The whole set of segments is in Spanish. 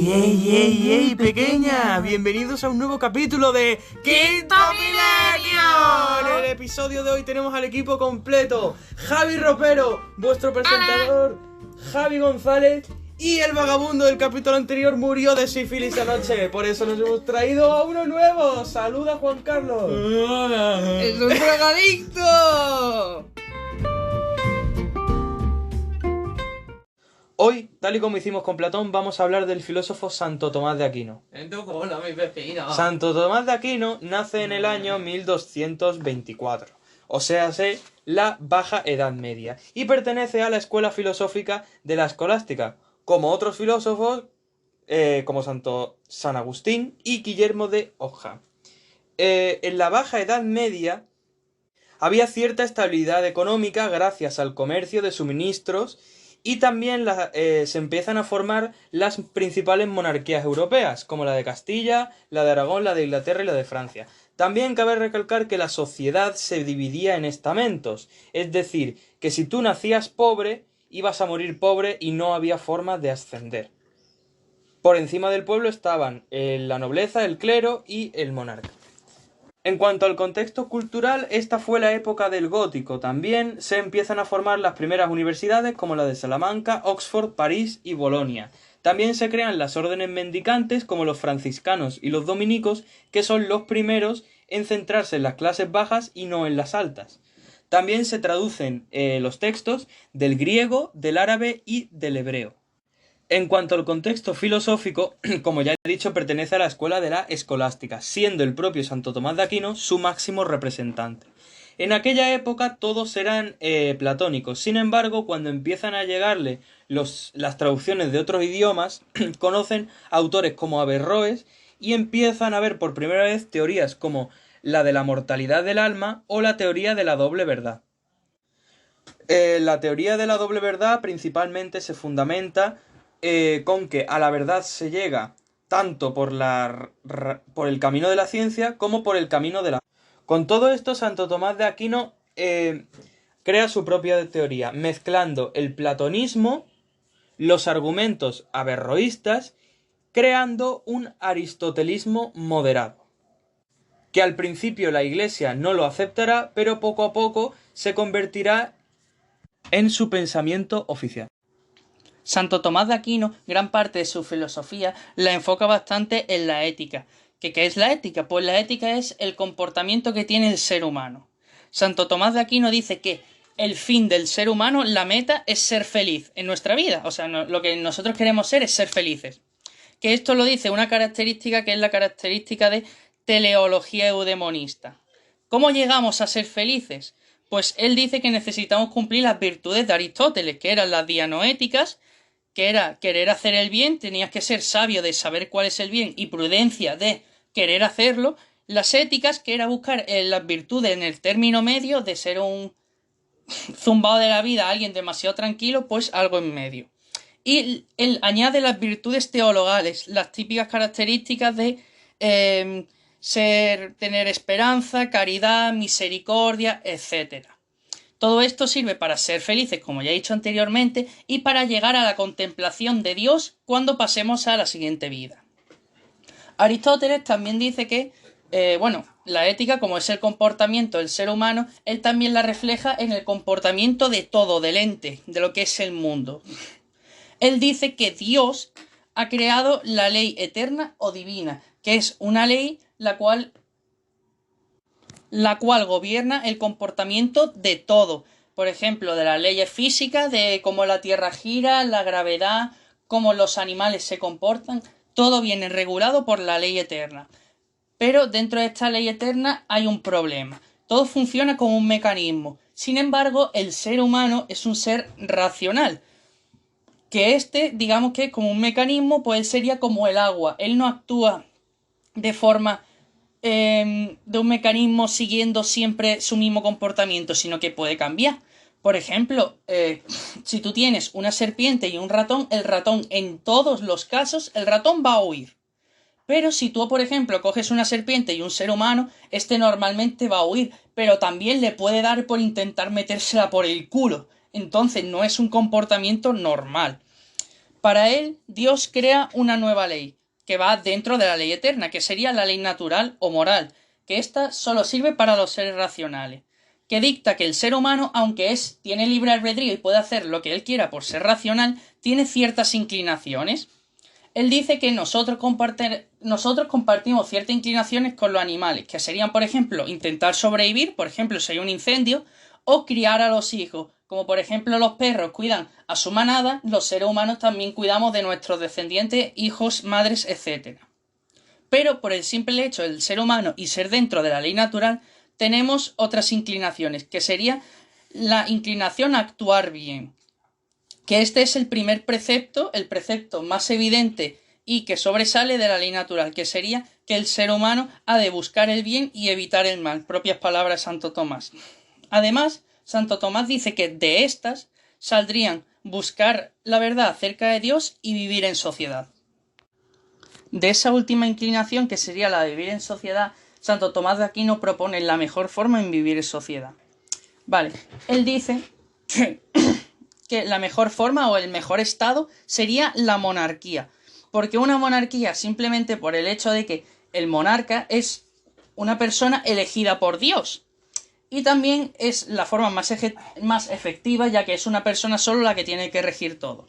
¡Ey, ey, ey, ey, pequeña! Bienvenidos a un nuevo capítulo de ¡Quinto Milenio! En el episodio de hoy tenemos al equipo completo. Javi Ropero, vuestro presentador, Javi González, y el vagabundo del capítulo anterior murió de sífilis anoche. Por eso nos hemos traído a uno nuevo. ¡Saluda, Juan Carlos! ¡Es un drogadicto! Hoy, tal y como hicimos con Platón, vamos a hablar del filósofo Santo Tomás de Aquino. Santo Tomás de Aquino nace en el año 1224, o sea, la Baja Edad Media, y pertenece a la escuela filosófica de la Escolástica, como otros filósofos como San Agustín y Guillermo de Ockham. En la Baja Edad Media había cierta estabilidad económica gracias al comercio de suministros. Y también se empiezan a formar las principales monarquías europeas, como la de Castilla, la de Aragón, la de Inglaterra y la de Francia. También cabe recalcar que la sociedad se dividía en estamentos, es decir, que si tú nacías pobre, ibas a morir pobre y no había forma de ascender. Por encima del pueblo estaban la nobleza, el clero y el monarca. En cuanto al contexto cultural, esta fue la época del gótico. También se empiezan a formar las primeras universidades como la de Salamanca, Oxford, París y Bolonia. También se crean las órdenes mendicantes como los franciscanos y los dominicos, que son los primeros en centrarse en las clases bajas y no en las altas. También se traducen los textos del griego, del árabe y del hebreo. En cuanto al contexto filosófico, como ya he dicho, pertenece a la escuela de la Escolástica, siendo el propio Santo Tomás de Aquino su máximo representante. En aquella época todos eran platónicos, sin embargo, cuando empiezan a llegarle las traducciones de otros idiomas, conocen autores como Averroes y empiezan a ver por primera vez teorías como la de la mortalidad del alma o la teoría de la doble verdad. La teoría de la doble verdad principalmente se fundamenta con que a la verdad se llega tanto por el camino de la ciencia como por el camino de la... Con todo esto, Santo Tomás de Aquino crea su propia teoría, mezclando el platonismo, los argumentos averroístas, creando un aristotelismo moderado, que al principio la Iglesia no lo aceptará, pero poco a poco se convertirá en su pensamiento oficial. Santo Tomás de Aquino, gran parte de su filosofía la enfoca bastante en la ética. ¿Qué es la ética? Pues la ética es el comportamiento que tiene el ser humano. Santo Tomás de Aquino dice que el fin del ser humano, la meta, es ser feliz en nuestra vida. O sea, lo que nosotros queremos ser es ser felices. Que esto lo dice una característica que es la característica de teleología eudemonista. ¿Cómo llegamos a ser felices? Pues él dice que necesitamos cumplir las virtudes de Aristóteles, que eran las dianoéticas, que era querer hacer el bien, tenías que ser sabio de saber cuál es el bien y prudencia de querer hacerlo. Las éticas, que era buscar las virtudes en el término medio, de ser un zumbado de la vida, alguien demasiado tranquilo, pues algo en medio. Y él añade las virtudes teologales, las típicas características de tener esperanza, caridad, misericordia, etc. Todo esto sirve para ser felices, como ya he dicho anteriormente, y para llegar a la contemplación de Dios cuando pasemos a la siguiente vida. Aristóteles también dice que, la ética, como es el comportamiento del ser humano, él también la refleja en el comportamiento de todo, del ente, de lo que es el mundo. Él dice que Dios ha creado la ley eterna o divina, que es una ley la cual gobierna el comportamiento de todo. Por ejemplo, de las leyes físicas, de cómo la Tierra gira, la gravedad, cómo los animales se comportan, todo viene regulado por la ley eterna. Pero dentro de esta ley eterna hay un problema. Todo funciona como un mecanismo. Sin embargo, el ser humano es un ser racional. Que digamos que es como un mecanismo, pues él sería como el agua. Él no actúa de forma de un mecanismo siguiendo siempre su mismo comportamiento, sino que puede cambiar. Por ejemplo, si tú tienes una serpiente y un ratón, el ratón en todos los casos, el ratón va a huir. Pero si tú, por ejemplo, coges una serpiente y un ser humano, normalmente va a huir, pero también le puede dar por intentar metérsela por el culo. Entonces no es un comportamiento normal. Para él, Dios crea una nueva ley, que va dentro de la ley eterna, que sería la ley natural o moral, que ésta solo sirve para los seres racionales, que dicta que el ser humano, aunque tiene libre albedrío y puede hacer lo que él quiera por ser racional, tiene ciertas inclinaciones. Él dice que nosotros compartimos ciertas inclinaciones con los animales, que serían, por ejemplo, intentar sobrevivir, por ejemplo, si hay un incendio, o criar a los hijos. Como por ejemplo los perros cuidan a su manada, los seres humanos también cuidamos de nuestros descendientes, hijos, madres, etc. Pero por el simple hecho del ser humano y ser dentro de la ley natural, tenemos otras inclinaciones, que sería la inclinación a actuar bien. Que este es el primer precepto, el precepto más evidente y que sobresale de la ley natural, que sería que el ser humano ha de buscar el bien y evitar el mal, propias palabras de Santo Tomás. Además, Santo Tomás dice que de estas saldrían buscar la verdad acerca de Dios y vivir en sociedad. De esa última inclinación, que sería la de vivir en sociedad, Santo Tomás de Aquino propone la mejor forma en vivir en sociedad. Vale, él dice que la mejor forma o el mejor estado sería la monarquía, porque una monarquía, simplemente por el hecho de que el monarca es una persona elegida por Dios, y también es la forma más efectiva, ya que es una persona solo la que tiene que regir todo.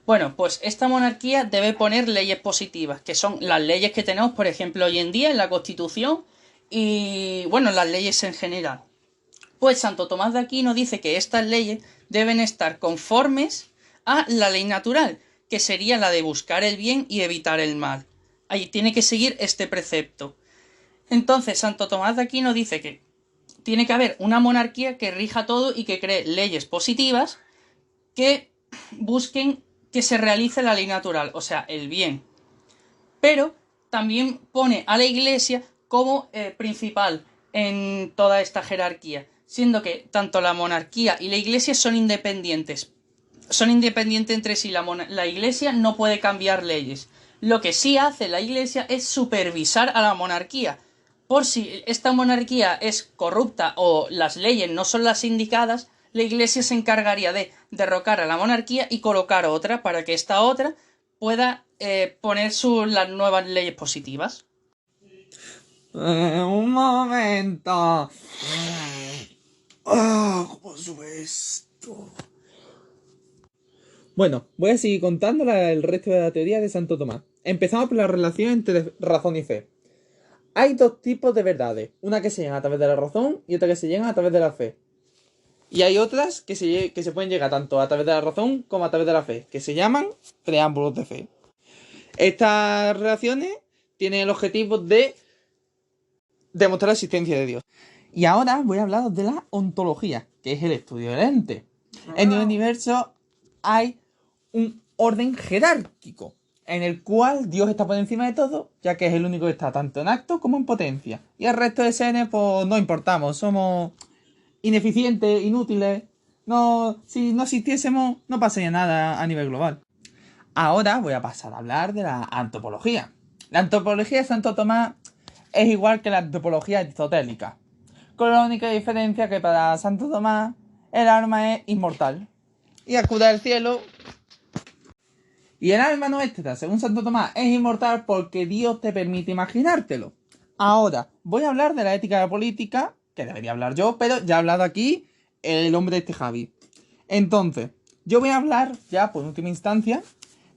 Bueno, pues esta monarquía debe poner leyes positivas, que son las leyes que tenemos, por ejemplo, hoy en día en la Constitución y, bueno, las leyes en general. Pues Santo Tomás de Aquino dice que estas leyes deben estar conformes a la ley natural, que sería la de buscar el bien y evitar el mal. Ahí tiene que seguir este precepto. Entonces, Santo Tomás de Aquino dice que tiene que haber una monarquía que rija todo y que cree leyes positivas que busquen que se realice la ley natural, o sea, el bien. Pero también pone a la Iglesia como principal en toda esta jerarquía, siendo que tanto la monarquía y la Iglesia son independientes. Son independientes entre sí. La Iglesia no puede cambiar leyes. Lo que sí hace la Iglesia es supervisar a la monarquía. Por si esta monarquía es corrupta o las leyes no son las indicadas, la Iglesia se encargaría de derrocar a la monarquía y colocar otra para que esta otra pueda poner las nuevas leyes positivas. Un momento. ¿Cómo sube esto? Bueno, voy a seguir contando el resto de la teoría de Santo Tomás. Empezamos por la relación entre razón y fe. Hay dos tipos de verdades. Una que se llega a través de la razón y otra que se llega a través de la fe. Y hay otras que se pueden llegar tanto a través de la razón como a través de la fe, que se llaman preámbulos de fe. Estas relaciones tienen el objetivo de demostrar la existencia de Dios. Y ahora voy a hablaros de la ontología, que es el estudio del ente. En el universo hay un orden jerárquico, en el cual Dios está por encima de todo, ya que es el único que está tanto en acto como en potencia. Y el resto de seres, pues no importamos, somos ineficientes, inútiles. Si no existiésemos, no pasaría nada a nivel global. Ahora voy a pasar a hablar de la antropología. La antropología de Santo Tomás es igual que la antropología aristotélica, con la única diferencia que para Santo Tomás el alma es inmortal y acude al cielo. Y el alma nuestra, según Santo Tomás, es inmortal porque Dios te permite imaginártelo. Ahora, voy a hablar de la ética de la política, que debería hablar yo, pero ya ha hablado aquí el hombre Javi. Entonces, yo voy a hablar, ya por última instancia,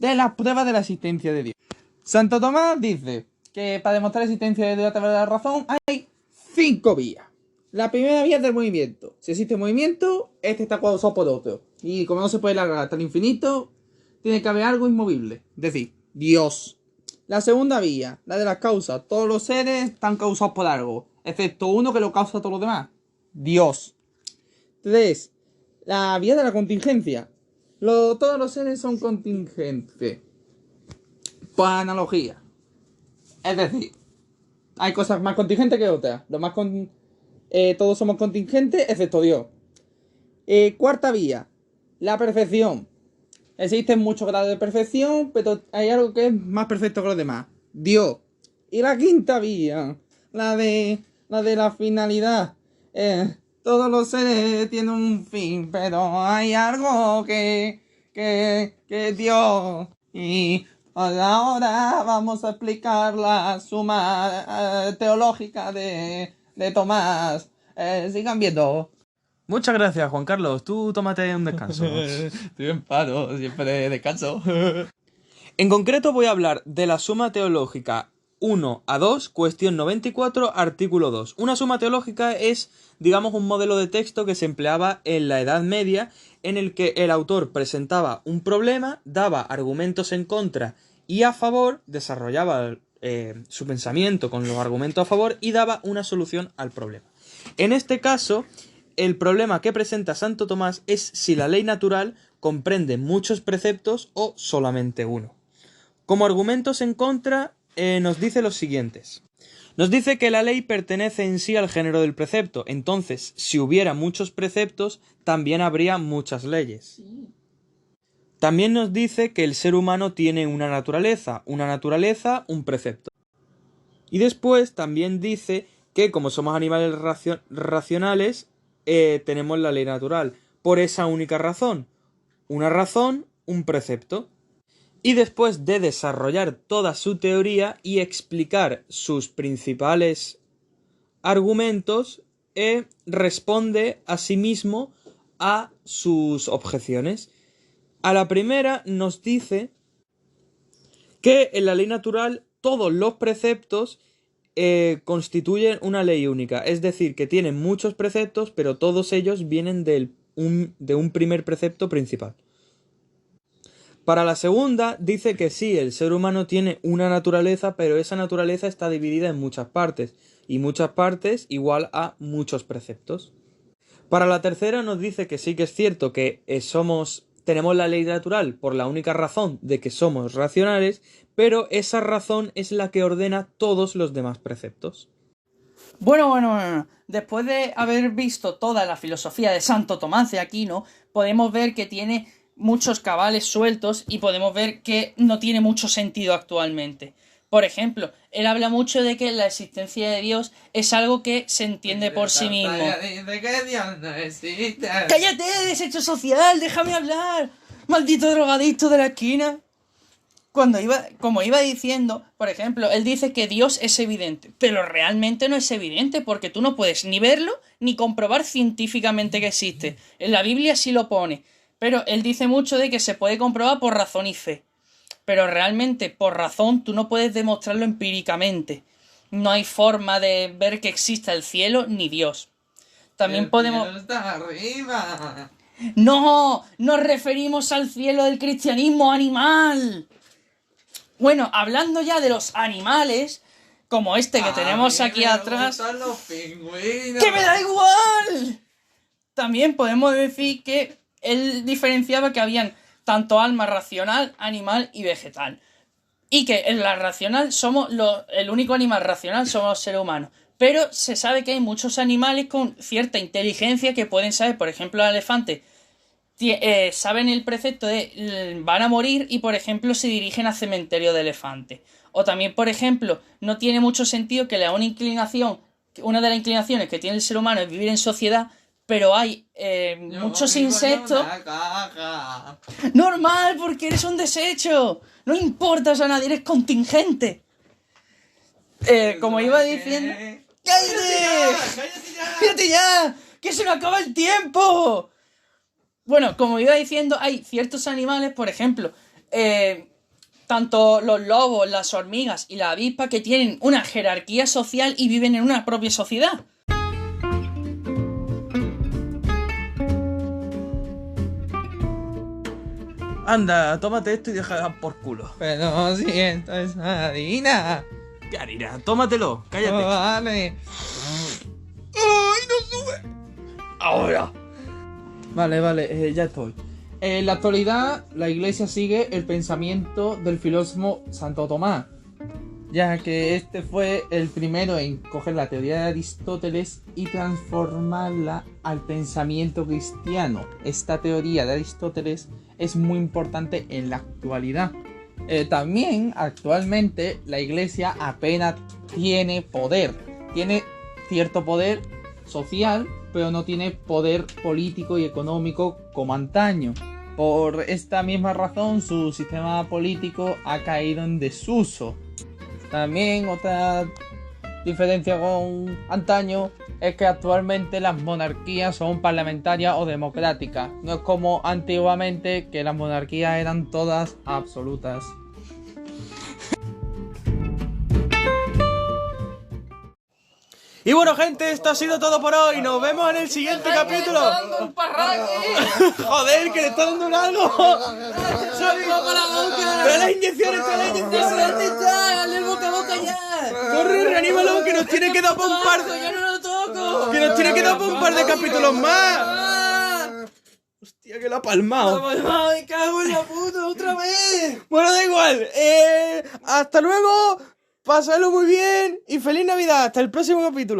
de las pruebas de la existencia de Dios. Santo Tomás dice que para demostrar la existencia de Dios a través de la razón hay 5 vías. La primera vía es del movimiento. Si existe movimiento, este está causado por otro. Y como no se puede alargar hasta el infinito, tiene que haber algo inmovible, es decir, Dios. La segunda vía, la de las causas. Todos los seres están causados por algo, excepto uno que lo causa a todos los demás, Dios. 3. La vía de la contingencia. Todos los seres son contingentes. Por analogía. Es decir, hay cosas más contingentes que otras. Todos somos contingentes, excepto Dios. Cuarta vía, la perfección. Existen muchos grados de perfección, pero hay algo que es más perfecto que los demás, Dios. Y la quinta vía, la de la finalidad. Todos los seres tienen un fin, pero hay algo que Dios. Y ahora vamos a explicar la suma teológica de Tomás. Sigan viendo. Muchas gracias, Juan Carlos. Tú tómate un descanso. Estoy en paro, siempre descanso. En concreto voy a hablar de la suma teológica 1 a 2, cuestión 94, artículo 2. Una suma teológica es, digamos, un modelo de texto que se empleaba en la Edad Media, en el que el autor presentaba un problema, daba argumentos en contra y a favor, desarrollaba su pensamiento con los argumentos a favor y daba una solución al problema. En este caso, el problema que presenta Santo Tomás es si la ley natural comprende muchos preceptos o solamente uno. Como argumentos en contra, nos dice los siguientes. Nos dice que la ley pertenece en sí al género del precepto, entonces, si hubiera muchos preceptos, también habría muchas leyes. También nos dice que el ser humano tiene una naturaleza, un precepto. Y después también dice que como somos animales racionales, tenemos la ley natural, por esa única razón. Una razón, un precepto. Y después de desarrollar toda su teoría y explicar sus principales argumentos, responde a sí mismo a sus objeciones. A la primera nos dice que en la ley natural todos los preceptos constituyen una ley única, es decir, que tienen muchos preceptos, pero todos ellos vienen de un primer precepto principal. Para la segunda, dice que sí, el ser humano tiene una naturaleza, pero esa naturaleza está dividida en muchas partes, y muchas partes igual a muchos preceptos. Para la tercera nos dice que sí que es cierto que tenemos la ley natural por la única razón de que somos racionales, pero esa razón es la que ordena todos los demás preceptos. Bueno. Después de haber visto toda la filosofía de Santo Tomás de Aquino, podemos ver que tiene muchos cabales sueltos y podemos ver que no tiene mucho sentido actualmente. Por ejemplo, él habla mucho de que la existencia de Dios es algo que se entiende por sí mismo. Dice que Dios no existe. ¡Cállate, desecho social! ¡Déjame hablar! ¡Maldito drogadicto de la esquina! Como iba diciendo, por ejemplo, él dice que Dios es evidente, pero realmente no es evidente porque tú no puedes ni verlo ni comprobar científicamente que existe. En la Biblia sí lo pone, pero él dice mucho de que se puede comprobar por razón y fe. Pero realmente por razón tú no puedes demostrarlo empíricamente. No hay forma de ver que exista el cielo ni Dios. También podemos... ¡El cielo está arriba! ¡No! Nos referimos al cielo del cristianismo animal. Bueno, hablando ya de los animales, como este que tenemos aquí atrás... ¡Me gustan los pingüinos! ¡Que me da igual! También podemos decir que él diferenciaba que habían tanto alma racional, animal y vegetal. Y que en la racional el único animal racional somos los seres humanos. Pero se sabe que hay muchos animales con cierta inteligencia que pueden saber, por ejemplo, el elefante. Saben el precepto de van a morir y, por ejemplo, se dirigen al cementerio de elefante. O también, por ejemplo, no tiene mucho sentido que una de las inclinaciones que tiene el ser humano es vivir en sociedad, pero hay muchos insectos... Normal, porque eres un desecho. No importas a nadie, eres contingente. Como iba diciendo... ¡Cállate ya! ¡Que se nos acaba el tiempo! Bueno, como iba diciendo, hay ciertos animales, por ejemplo, tanto los lobos, las hormigas y la avispa, que tienen una jerarquía social y viven en una propia sociedad. Anda, tómate esto y déjala por culo. Pero si esto es harina. ¿Qué harina? Tómatelo, cállate. Oh, vale. ¡Ay, no sube! Ahora. Vale, ya estoy. En la actualidad, la Iglesia sigue el pensamiento del filósofo Santo Tomás, ya que este fue el primero en coger la teoría de Aristóteles y transformarla al pensamiento cristiano. Esta teoría de Aristóteles es muy importante en la actualidad. También, actualmente, la Iglesia apenas tiene poder. Tiene cierto poder social, pero no tiene poder político y económico como antaño. Por esta misma razón, su sistema político ha caído en desuso. También otra diferencia con antaño es que actualmente las monarquías son parlamentarias o democráticas. No es como antiguamente, que las monarquías eran todas absolutas. Y bueno, gente, esto ha sido todo por hoy. Nos vemos en el siguiente capítulo. Joder, que le está dando un algo. ¡Pero las inyecciones, ¡Dale boca a boca ya! ¡Corre, reanímalo, que nos tiene que dar por un par! ¡Yo no lo toco! ¡Que nos tiene que dar por un par de capítulos más! Hostia, que lo ha palmado. ¡Me cago en la puta otra vez! Bueno, da igual. Hasta luego. Pasadlo muy bien y feliz Navidad. Hasta el próximo capítulo.